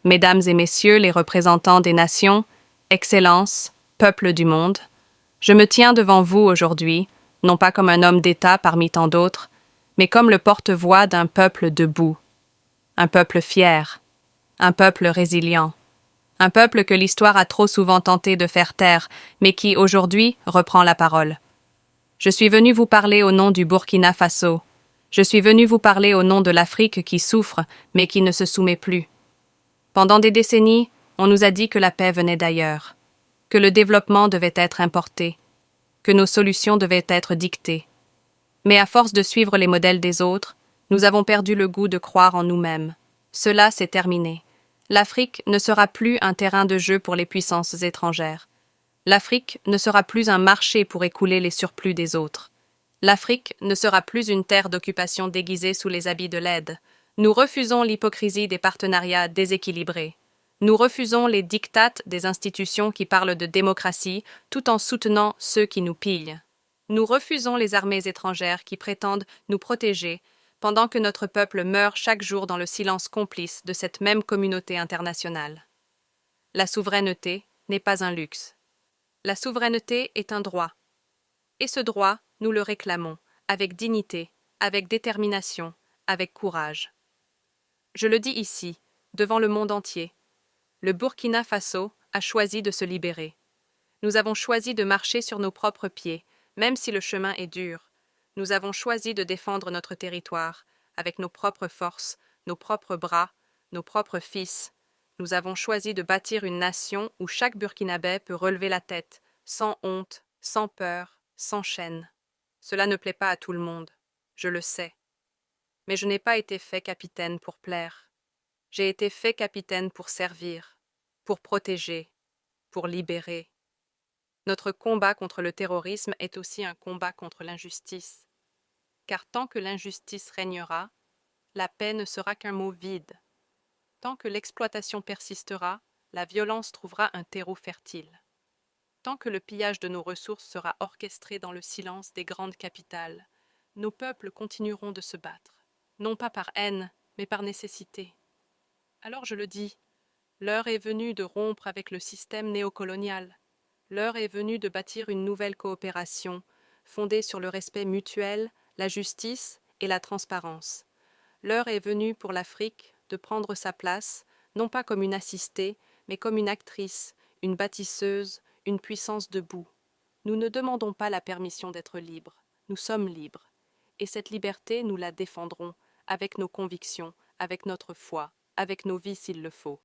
Mesdames et messieurs les représentants des nations, Excellences, peuples du monde, je me tiens devant vous aujourd'hui, non pas comme un homme d'État parmi tant d'autres, mais comme le porte-voix d'un peuple debout, un peuple fier, un peuple résilient, un peuple que l'histoire a trop souvent tenté de faire taire, mais qui, aujourd'hui, reprend la parole. Je suis venu vous parler au nom du Burkina Faso. Je suis venu vous parler au nom de l'Afrique qui souffre, mais qui ne se soumet plus. Pendant des décennies, on nous a dit que la paix venait d'ailleurs, que le développement devait être importé, que nos solutions devaient être dictées. Mais à force de suivre les modèles des autres, nous avons perdu le goût de croire en nous-mêmes. Cela s'est terminé. L'Afrique ne sera plus un terrain de jeu pour les puissances étrangères. L'Afrique ne sera plus un marché pour écouler les surplus des autres. L'Afrique ne sera plus une terre d'occupation déguisée sous les habits de l'aide. Nous refusons l'hypocrisie des partenariats déséquilibrés. Nous refusons les diktats des institutions qui parlent de démocratie tout en soutenant ceux qui nous pillent. Nous refusons les armées étrangères qui prétendent nous protéger pendant que notre peuple meurt chaque jour dans le silence complice de cette même communauté internationale. La souveraineté n'est pas un luxe. La souveraineté est un droit. Et ce droit, nous le réclamons, avec dignité, avec détermination, avec courage. Je le dis ici, devant le monde entier. Le Burkina Faso a choisi de se libérer. Nous avons choisi de marcher sur nos propres pieds, même si le chemin est dur. Nous avons choisi de défendre notre territoire, avec nos propres forces, nos propres bras, nos propres fils. Nous avons choisi de bâtir une nation où chaque Burkinabé peut relever la tête, sans honte, sans peur, sans chaîne. Cela ne plaît pas à tout le monde, je le sais. Mais je n'ai pas été fait capitaine pour plaire. J'ai été fait capitaine pour servir, pour protéger, pour libérer. Notre combat contre le terrorisme est aussi un combat contre l'injustice. Car tant que l'injustice régnera, la paix ne sera qu'un mot vide. Tant que l'exploitation persistera, la violence trouvera un terreau fertile. Tant que le pillage de nos ressources sera orchestré dans le silence des grandes capitales, nos peuples continueront de se battre, non pas par haine, mais par nécessité. Alors je le dis, l'heure est venue de rompre avec le système néocolonial. L'heure est venue de bâtir une nouvelle coopération, fondée sur le respect mutuel, la justice et la transparence. L'heure est venue pour l'Afrique de prendre sa place, non pas comme une assistée, mais comme une actrice, une bâtisseuse, une puissance debout. Nous ne demandons pas la permission d'être libres, nous sommes libres. Et cette liberté, nous la défendrons, avec nos convictions, avec notre foi, avec nos vies s'il le faut.